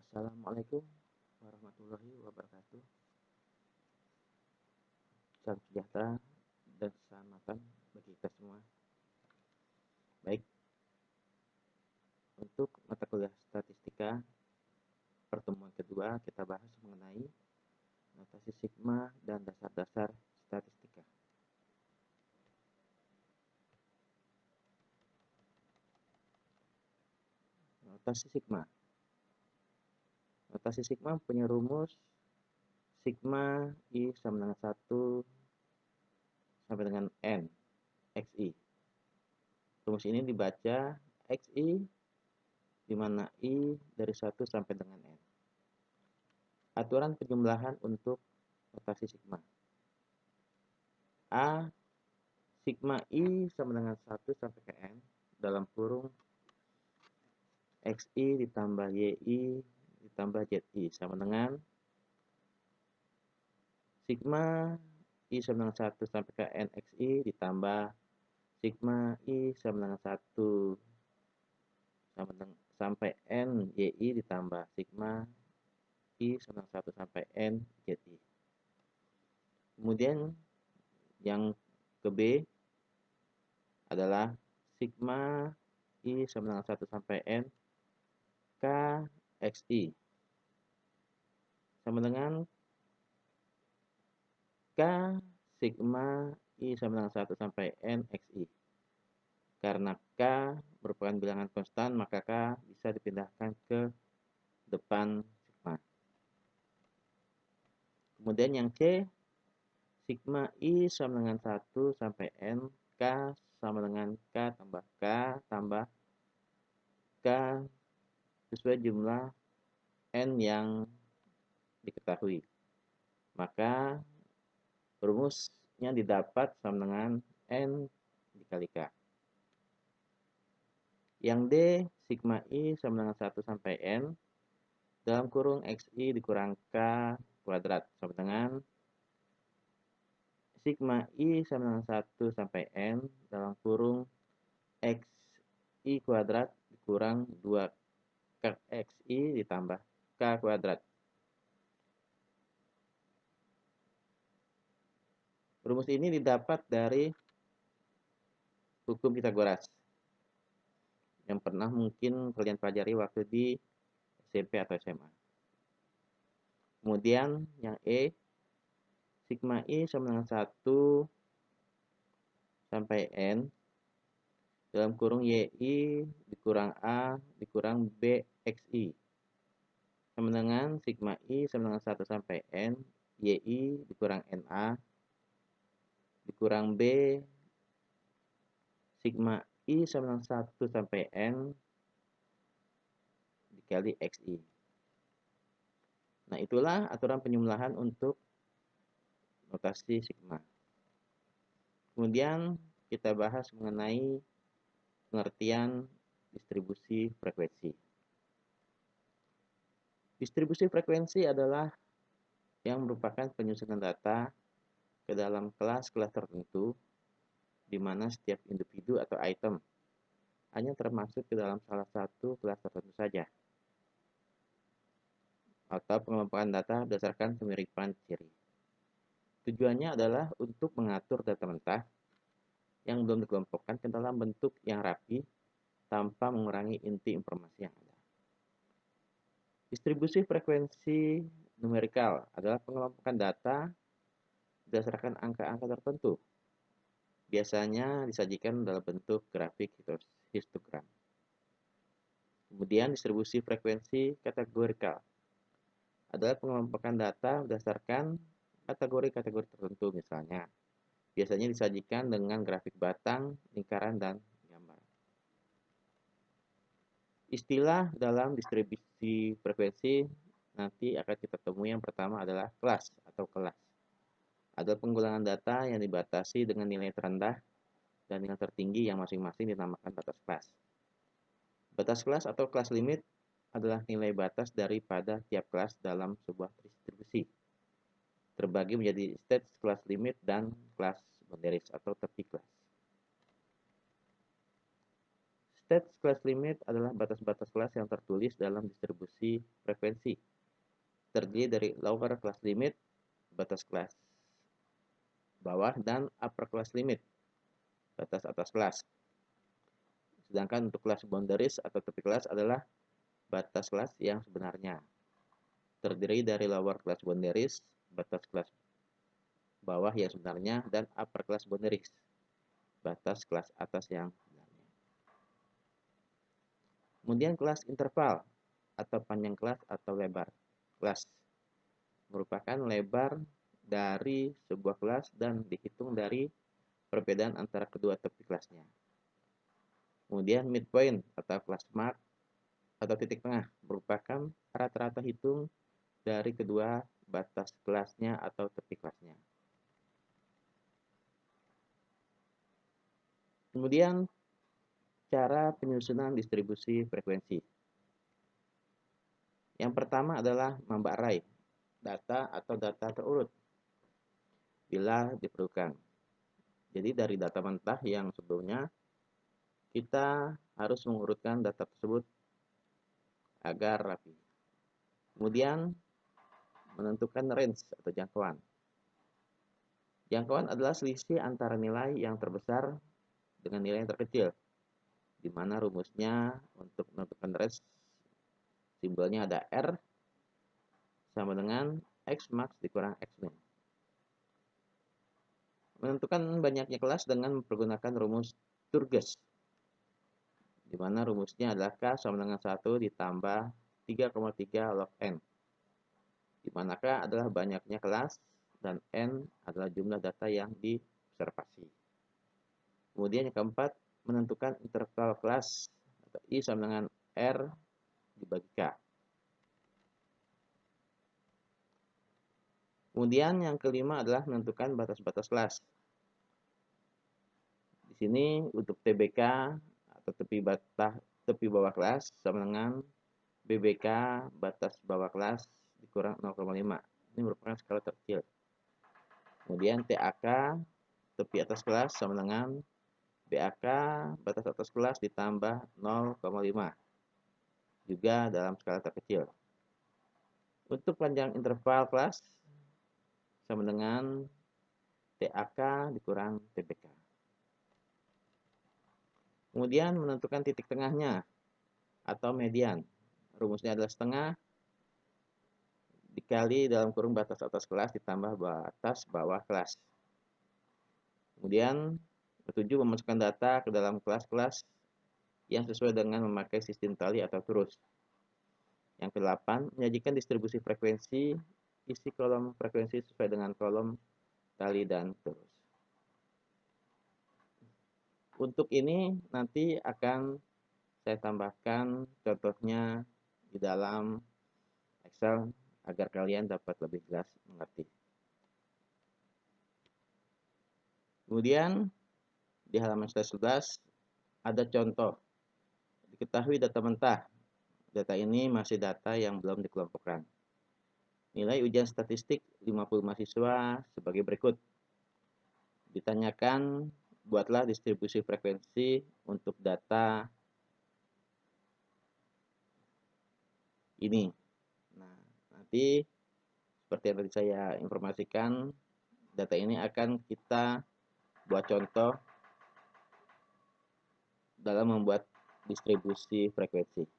Assalamualaikum warahmatullahi wabarakatuh. Salam sejahtera dan keselamatan bagi kita semua. Baik, untuk mata kuliah statistika pertemuan kedua kita bahas mengenai notasi sigma dan dasar-dasar statistika. Notasi sigma. Notasi sigma punya rumus sigma I sama dengan 1 sampai dengan N XI. Rumus ini dibaca XI di mana I dari 1 sampai dengan N. Aturan penjumlahan untuk notasi sigma. A sigma I sama dengan 1 sampai ke N dalam kurung XI ditambah YI ditambah ZI sama dengan sigma I sama dengan 1 sampai ke N XI ditambah sigma I sama dengan 1 sama dengan sampai N YI ditambah sigma I sama dengan 1 sampai N ZI. Kemudian yang ke B adalah sigma I sama dengan 1 sampai N K XI sama dengan K sigma I sama dengan 1 sampai N XI. Karena K merupakan bilangan konstan, maka K bisa dipindahkan ke depan sigma. Kemudian yang C, sigma I sama dengan 1 sampai N, K sama dengan K tambah K sesuai jumlah N yang diketahui. Maka rumusnya didapat sama dengan N dikali K. Yang D, sigma I sama dengan 1 sampai N dalam kurung XI dikurang K kuadrat sama dengan sigma I sama dengan 1 sampai N dalam kurung XI kuadrat dikurang 2 XI ditambah K kuadrat. Rumus ini didapat dari hukum Pitagoras yang pernah mungkin kalian pelajari waktu di SMP atau SMA. Kemudian yang E, sigma I sama dengan 1 sampai N dalam kurung YI dikurang A dikurang B XI sama dengan sigma I sama dengan 1 sampai N YI dikurang NA dikurang B sigma I sama dengan 1 sampai N dikali XI. Nah, itulah aturan penjumlahan untuk notasi sigma. Kemudian kita bahas mengenai pengertian distribusi frekuensi. Distribusi frekuensi adalah yang merupakan penyusunan data ke dalam kelas-kelas tertentu di mana setiap individu atau item hanya termasuk ke dalam salah satu kelas tertentu saja, atau pengelompokan data berdasarkan kemiripan ciri. Tujuannya adalah untuk mengatur data mentah yang belum dikelompokkan ke dalam bentuk yang rapi tanpa mengurangi inti informasi yang ada. Distribusi frekuensi numerikal adalah pengelompokan data berdasarkan angka-angka tertentu. Biasanya disajikan dalam bentuk grafik histogram. Kemudian distribusi frekuensi kategorikal adalah pengelompokan data berdasarkan kategori-kategori tertentu, misalnya biasanya disajikan dengan grafik batang, lingkaran, dan gambar. Istilah dalam distribusi frekuensi nanti akan kita temui. Yang pertama adalah kelas atau kelas. Ada pengulangan data yang dibatasi dengan nilai terendah dan nilai tertinggi yang masing-masing dinamakan batas kelas. Batas kelas atau kelas limit adalah nilai batas daripada tiap kelas dalam sebuah distribusi. Terbagi menjadi stage kelas limit dan kelas boundaries atau tepi kelas. State class limit adalah batas-batas kelas yang tertulis dalam distribusi frekuensi. Terdiri dari lower class limit, batas kelas bawah, dan upper class limit, batas atas kelas. Sedangkan untuk kelas boundaries atau tepi kelas adalah batas kelas yang sebenarnya. Terdiri dari lower class boundaries, batas kelas bawah yang sebenarnya, dan upper class boundaries, batas kelas atas yang sebenarnya. Kemudian kelas interval atau panjang kelas atau lebar kelas merupakan lebar dari sebuah kelas dan dihitung dari perbedaan antara kedua tepi kelasnya. Kemudian midpoint atau kelas mark atau titik tengah merupakan rata-rata hitung dari kedua batas kelasnya atau tepi kelasnya. Kemudian cara penyusunan distribusi frekuensi. Yang pertama adalah membak array, data atau data terurut bila diperlukan. Jadi dari data mentah yang sebelumnya kita harus mengurutkan data tersebut agar rapi. Kemudian menentukan range atau jangkauan. Jangkauan adalah selisih antara nilai yang terbesar dengan nilai yang terkecil, di mana rumusnya untuk menentukan range simbolnya ada R sama dengan X max dikurang X min. Menentukan banyaknya kelas dengan mempergunakan rumus Turges, di mana rumusnya adalah K sama dengan 1 ditambah 3,3 log N, di mana K adalah banyaknya kelas dan N adalah jumlah data yang diobservasi. Kemudian yang keempat, menentukan interval kelas atau I sama dengan R dibagi K. Kemudian yang kelima adalah menentukan batas-batas kelas. Di sini untuk TBK atau tepi bawah kelas sama dengan BBK batas bawah kelas dikurang 0,5. Ini merupakan skala terkecil. Kemudian TAK tepi atas kelas sama dengan BAK batas atas kelas ditambah 0,5. Juga dalam skala terkecil. Untuk panjang interval kelas sama dengan TAK dikurang TBK. Kemudian menentukan titik tengahnya atau median. Rumusnya adalah setengah dikali dalam kurung batas atas kelas ditambah batas bawah kelas. Kemudian ketujuh, memasukkan data ke dalam kelas-kelas yang sesuai dengan memakai sistem tali atau turus. Yang kedelapan, menyajikan distribusi frekuensi, isi kolom frekuensi sesuai dengan kolom tali dan turus. Untuk ini nanti akan saya tambahkan contohnya di dalam Excel agar kalian dapat lebih jelas mengerti. Kemudian di halaman slide 11 ada contoh. Diketahui data mentah. Data ini masih data yang belum dikelompokkan. Nilai ujian statistik 50 mahasiswa sebagai berikut. Ditanyakan, buatlah distribusi frekuensi untuk data ini. Nah, nanti seperti yang tadi saya informasikan, data ini akan kita buat contoh dalam membuat distribusi frekuensi.